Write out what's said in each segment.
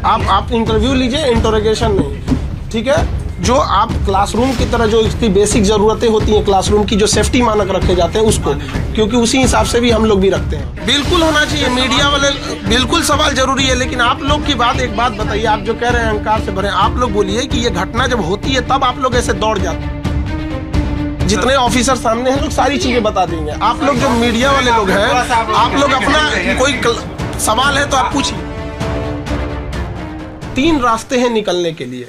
आप इंटरव्यू लीजिए, इंटरोगेशन नहीं, ठीक है। जो आप क्लासरूम की तरह जो इसकी बेसिक ज़रूरतें होती हैं क्लासरूम की, जो सेफ्टी मानक रखे जाते हैं उसको, क्योंकि उसी हिसाब से भी हम लोग भी रखते हैं। बिल्कुल होना चाहिए, मीडिया वाले बिल्कुल सवाल जरूरी है, लेकिन आप लोग की बात, एक बात बताइए, आप जो कह रहे हैं अहंकार से भरे, आप लोग बोलिए कि ये घटना जब होती है तब आप लोग ऐसे दौड़ जाते हैं। जितने ऑफिसर सामने हैं लोग सारी चीजें बता देंगे। आप लोग जो मीडिया वाले लोग हैं, आप लोग अपना कोई सवाल है तो आप पूछिए। 3 रास्ते हैं निकलने के लिए,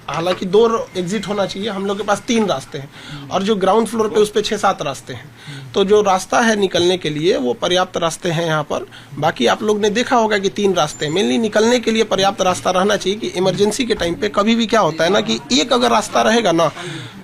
हालांकि 2 एग्जिट होना चाहिए, हम लोग के पास 3 रास्ते हैं, और जो ग्राउंड फ्लोर पे उस पे 6-7 रास्ते हैं। तो जो रास्ता है निकलने के लिए वो पर्याप्त रास्ते हैं यहाँ पर। बाकी आप लोग ने देखा होगा कि 3 रास्ते हैं। मेनली निकलने के लिए पर्याप्त रास्ता रहना चाहिए कि इमरजेंसी के टाइम पे कभी भी क्या होता है ना कि एक अगर रास्ता रहेगा ना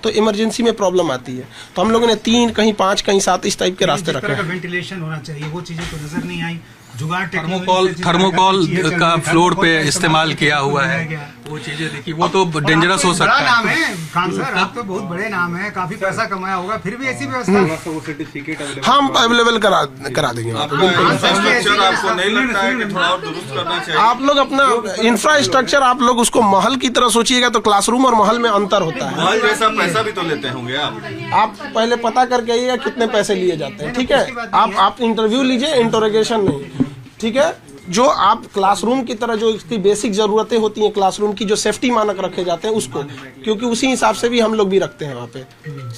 तो इमरजेंसी में प्रॉब्लम आती है। तो हम लोगों ने 3, कहीं 5, कहीं 7 इस टाइप के रास्ते रखे हैं। वेंटिलेशन होना चाहिए, वो चीजें तो नजर नहीं आई। थर्मोकॉल का फ्लोर पे इस्तेमाल किया हुआ है, वो चीजें देखिए, वो तो डेंजरस हो सकता है। नाम है खान सर, आप तो बहुत बड़े नाम है, काफी पैसा कमाया होगा, फिर भी ऐसी व्यवस्था हम अवेलेबल करा देंगे। आपको नहीं लगता है कि थोड़ा और दुरुस्त करना चाहिए? आप लोग अपना इंफ्रास्ट्रक्चर, आप लोग उसको महल की तरह सोचिएगा तो क्लासरूम और महल में अंतर होता है। महल जैसा पैसा भी तो लेते होंगे आप पहले पता करके आइएगा कितने पैसे लिए जाते हैं, ठीक है। आप इंटरव्यू लीजिए, इंटरोगेशन नहीं, ठीक है। जो आप क्लासरूम की तरह जो इसकी बेसिक ज़रूरतें होती हैं क्लासरूम की, जो सेफ्टी मानक रखे जाते हैं उसको, क्योंकि उसी हिसाब से भी हम लोग भी रखते हैं वहाँ पे।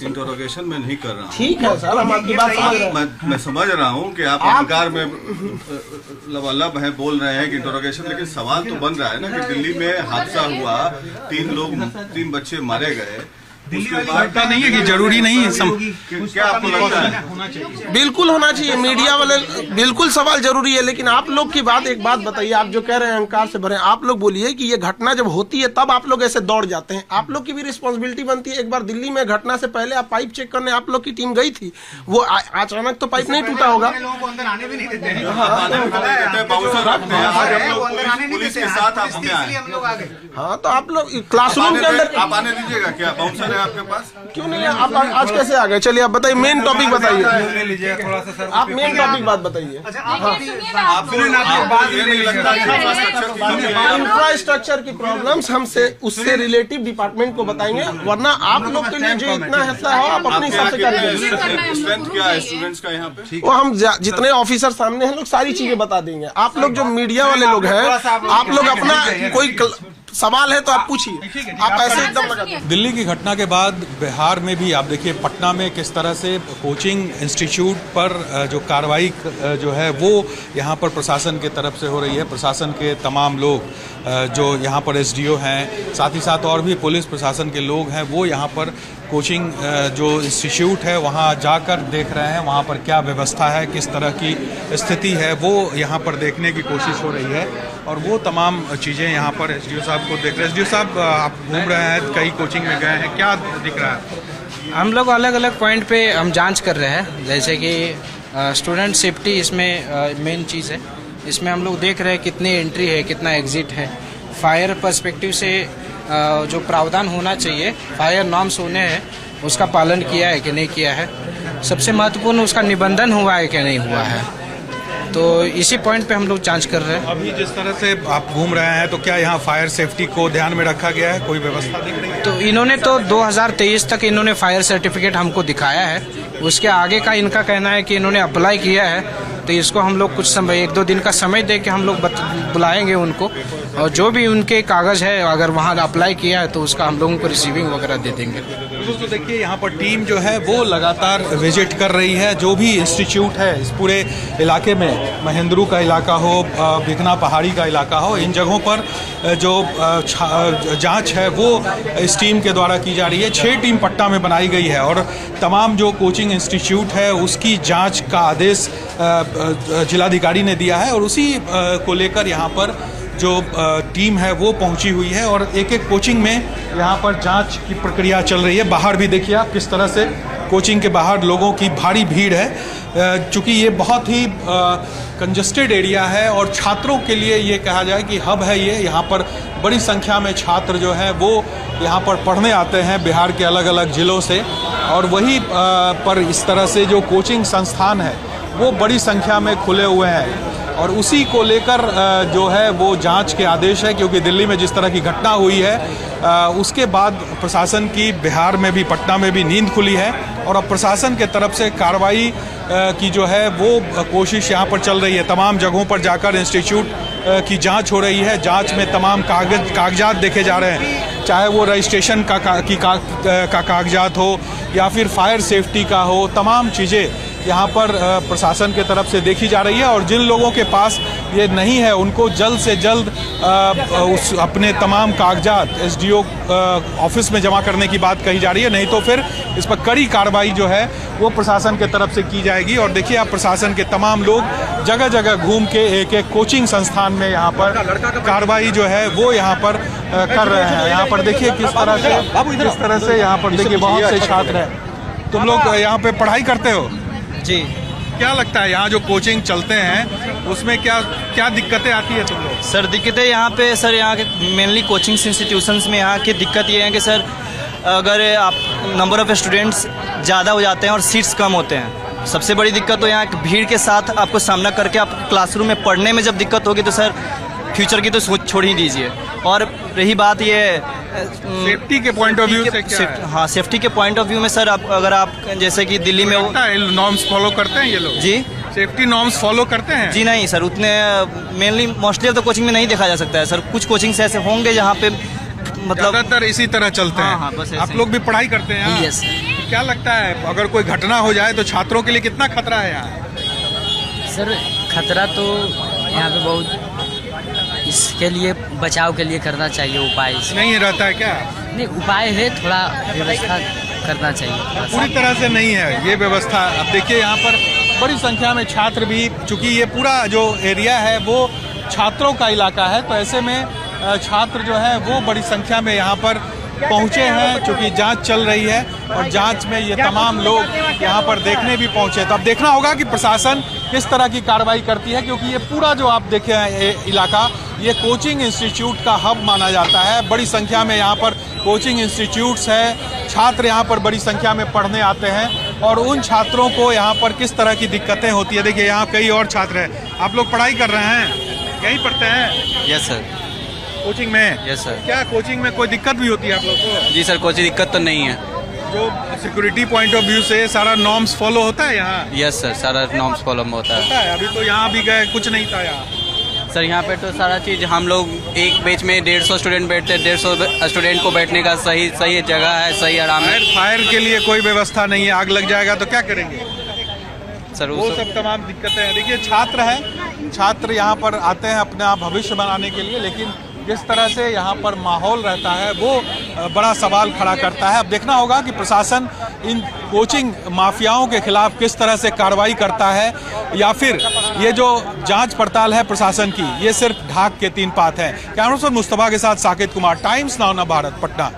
इंटरोगेशन में नहीं कर रहा हूँ, ठीक है सर, हम आपकी बात समझ रहे हैं। मैं समझ रहा हूँ कि आप अहंकार में लबालब है, बोल रहे हैं कि इंटरोगेशन, लेकिन सवाल तो बन रहा है ना कि दिल्ली में हादसा हुआ, 3 बच्चे मारे गए, लगता नहीं है कि जरूरी नहीं है क्या आपको लगता है? बिल्कुल होना चाहिए, मीडिया वाले बिल्कुल सवाल जरूरी है, लेकिन आप लोग की बात, एक बात बताइए, आप जो कह रहे हैं अहंकार से भरे, आप लोग बोलिए कि ये घटना जब होती है तब आप लोग ऐसे दौड़ जाते हैं। आप लोग की भी रिस्पॉन्सिबिलिटी बनती है। एक बार दिल्ली में घटना से पहले आप पाइप चेक करने आप लोग की टीम गई थी, वो अचानक तो पाइप नहीं टूटा होगा। हाँ, तो आप लोग क्लासरूम के अंदर आप आने दीजिएगा क्या? बाउंसर है आपके पास? क्यों नहीं है? आप आज कैसे आ गए? चलिए आप बताइए, मेन टॉपिक बताइए, आप मेन टॉपिक बात बताइए। इंफ्रास्ट्रक्चर की प्रॉब्लम्स हमसे उससे रिलेटिव डिपार्टमेंट को बताएंगे, वरना आप लोग के लिए जो इतना हिस्सा है आप अपने हिसाब से करिए। स्ट्रेंथ क्या है स्टूडेंट्स का यहाँ पे? वो हम जितने ऑफिसर सामने हैं लोग सारी चीजें बता देंगे। आप लोग जो मीडिया वाले लोग हैं, आप लोग अपना कोई सवाल है तो आप पूछिए, आप ऐसे एकदम लगा। दिल्ली की घटना के बाद बिहार में भी आप देखिए, पटना में किस तरह से कोचिंग इंस्टीट्यूट पर जो कार्रवाई जो है वो यहाँ पर प्रशासन की तरफ से हो रही है। प्रशासन के तमाम लोग जो यहाँ पर एसडीओ हैं, साथ ही साथ और भी पुलिस प्रशासन के लोग हैं, वो यहाँ पर कोचिंग जो इंस्टीट्यूट है वहाँ जाकर देख रहे हैं, वहाँ पर क्या व्यवस्था है, किस तरह की स्थिति है, वो यहाँ पर देखने की कोशिश हो रही है। और वो तमाम चीज़ें यहाँ पर एसडीओ साहब को देख रहे हैं। एसडीओ साहब, आप घूम रहे हैं, कई कोचिंग में गए हैं, क्या दिख रहा है? हम लोग अलग अलग पॉइंट पे हम जांच कर रहे हैं, जैसे कि स्टूडेंट सेफ्टी इसमें मेन चीज़ है। इसमें हम लोग देख रहे हैं कितनी एंट्री है, कितना एग्जिट है। फायर पर्सपेक्टिव से जो प्रावधान होना चाहिए, फायर नॉर्म्स होने हैं, उसका पालन किया है कि नहीं किया है। सबसे महत्वपूर्ण उसका निबंधन हुआ है कि नहीं हुआ है। तो इसी पॉइंट पे हम लोग जांच कर रहे हैं। अभी जिस तरह से आप घूम रहे हैं, तो क्या यहाँ फायर सेफ्टी को ध्यान में रखा गया है? कोई व्यवस्था दिख रही है? तो इन्होंने तो 2023 तक इन्होंने फायर सर्टिफिकेट हमको दिखाया है। उसके आगे का इनका कहना है कि इन्होंने अप्लाई किया है, तो इसको हम लोग कुछ समय 1-2 दिन का समय दे के हम लोग बुलाएंगे उनको, और जो भी उनके कागज़ है अगर वहाँ अप्लाई किया है तो उसका हम लोगों को रिसीविंग वगैरह दे देंगे। दोस्तों देखिए, यहाँ पर टीम जो है वो लगातार विजिट कर रही है। जो भी इंस्टीट्यूट है इस पूरे इलाके में, महेंद्रू का इलाका हो, भिखना पहाड़ी का इलाका हो, इन जगहों पर जो जांच है वो इस टीम के द्वारा की जा रही है। 6 टीम पट्टा में बनाई गई है और तमाम जो कोचिंग इंस्टीट्यूट है उसकी जांच का आदेश जिलाधिकारी ने दिया है, और उसी को लेकर यहाँ पर जो टीम है वो पहुंची हुई है। और एक एक कोचिंग में यहाँ पर जांच की प्रक्रिया चल रही है। बाहर भी देखिए आप किस तरह से कोचिंग के बाहर लोगों की भारी भीड़ है, चूँकि ये बहुत ही कंजस्टेड एरिया है और छात्रों के लिए ये कहा जाए कि हब है ये। यहाँ पर बड़ी संख्या में छात्र जो हैं वो यहाँ पर पढ़ने आते हैं बिहार के अलग अलग ज़िलों से, और वहीं पर इस तरह से जो कोचिंग संस्थान है वो बड़ी संख्या में खुले हुए हैं। और उसी को लेकर जो है वो जांच के आदेश है, क्योंकि दिल्ली में जिस तरह की घटना हुई है उसके बाद प्रशासन की बिहार में भी, पटना में भी नींद खुली है और अब प्रशासन के तरफ से कार्रवाई की जो है वो कोशिश यहाँ पर चल रही है। तमाम जगहों पर जाकर इंस्टीट्यूट की जांच हो रही है। जांच में तमाम कागजात देखे जा रहे हैं, चाहे वो रजिस्ट्रेशन का कागजात हो या फिर फायर सेफ्टी का हो। तमाम चीज़ें यहाँ पर प्रशासन के तरफ से देखी जा रही है और जिन लोगों के पास ये नहीं है उनको जल्द से जल्द उस अपने तमाम कागजात एसडीओ ऑफिस में जमा करने की बात कही जा रही है, नहीं तो फिर इस पर कड़ी कार्रवाई जो है वो प्रशासन के तरफ से की जाएगी। और देखिए आप प्रशासन के तमाम लोग जगह जगह घूम के एक एक कोचिंग संस्थान में यहाँ पर कार्रवाई जो है वो यहाँ पर कर रहे हैं। यहाँ पर देखिए किस तरह से यहाँ पर देखिए बहुत से छात्र हैं। तुम लोग यहाँ पे पढ़ाई करते हो जी? क्या लगता है यहाँ जो कोचिंग चलते हैं उसमें क्या क्या दिक्कतें आती है तुम लोग? सर दिक्कतें यहाँ पे सर यहाँ के मेनली कोचिंग इंस्टीट्यूशंस में यहाँ की दिक्कत ये है कि सर अगर आप नंबर ऑफ़ स्टूडेंट्स ज़्यादा हो जाते हैं और सीट्स कम होते हैं। सबसे बड़ी दिक्कत तो यहाँ भीड़ के साथ आपको सामना करके आप क्लासरूम में पढ़ने में जब दिक्कत होगी तो सर फ्यूचर की तो सोच छोड़ ही दीजिए। और रही बात ये सेफ्टी के पॉइंट ऑफ व्यू से क्या है? हाँ, सेफ्टी के पॉइंट ऑफ व्यू में सर अगर आप जैसे कि दिल्ली में नॉर्म्स फॉलो करते हैं ये लोग? जी, सेफ्टी नॉर्म्स फॉलो करते हैं? जी नहीं सर, उतने मेनली मोस्टली तो कोचिंग में नहीं देखा जा सकता है सर। कुछ कोचिंग्स ऐसे होंगे जहाँ पे मतलब ज़्यादातर इसी तरह चलते हैं। हाँ, बस आप लोग भी पढ़ाई करते हैं यहाँ? यस। क्या लगता है अगर कोई घटना हो जाए तो छात्रों के लिए कितना खतरा है यहाँ? सर खतरा तो यहाँ पे बहुत, इसके लिए बचाव के लिए करना चाहिए उपाय। नहीं रहता है क्या? नहीं, उपाय है, थोड़ा व्यवस्था करना चाहिए। पूरी तरह से नहीं है ये व्यवस्था। अब देखिए यहाँ पर बड़ी संख्या में छात्र भी, चूंकि ये पूरा जो एरिया है वो छात्रों का इलाका है, तो ऐसे में छात्र जो है वो बड़ी संख्या में यहाँ पर पहुँचे हैं। चूंकि जांच चल रही है और जांच में ये तमाम लोग यहाँ पर देखने भी पहुँचे। तो अब देखना होगा कि प्रशासन किस तरह की कार्रवाई करती है, क्योंकि ये पूरा जो आप देखे हैं इलाका ये कोचिंग इंस्टीट्यूट का हब माना जाता है। बड़ी संख्या में यहाँ पर कोचिंग इंस्टीट्यूट्स है, छात्र यहाँ पर बड़ी संख्या में पढ़ने आते हैं और उन छात्रों को यहाँ पर किस तरह की दिक्कतें होती है। देखिए यहाँ कई और छात्र हैं। आप लोग पढ़ाई कर रहे हैं, यहीं पढ़ते हैं? Yes sir. कोचिंग में? Yes sir. क्या कोचिंग में कोई दिक्कत भी होती है आप लोग को? जी सर, कोई दिक्कत तो नहीं है। जो सिक्योरिटी पॉइंट ऑफ व्यू से सारा नॉर्म्स फॉलो होता है यहाँ? यस सर, सारा नॉर्म्स फॉलो होता है। अभी तो यहाँ भी गए, कुछ नहीं था यहाँ सर। यहाँ पे तो सारा चीज़ हम लोग एक बेंच में 150 स्टूडेंट बैठते हैं। 150 स्टूडेंट को बैठने का सही जगह है, सही आराम है। फायर के लिए कोई व्यवस्था नहीं है, आग लग जाएगा तो क्या करेंगे सर? वो सब तमाम दिक्कतें हैं। देखिए छात्र हैं, छात्र यहाँ पर आते हैं अपना भविष्य बनाने के लिए, लेकिन जिस तरह से यहाँ पर माहौल रहता है वो बड़ा सवाल खड़ा करता है। अब देखना होगा कि प्रशासन इन कोचिंग माफियाओं के खिलाफ किस तरह से कार्रवाई करता है, या फिर ये जो जांच पड़ताल है प्रशासन की ये सिर्फ ढाक के 3 पात है। कैमरा पर्सन मुस्तफा के साथ साकिब कुमार, टाइम्स नाउ भारत, पटना।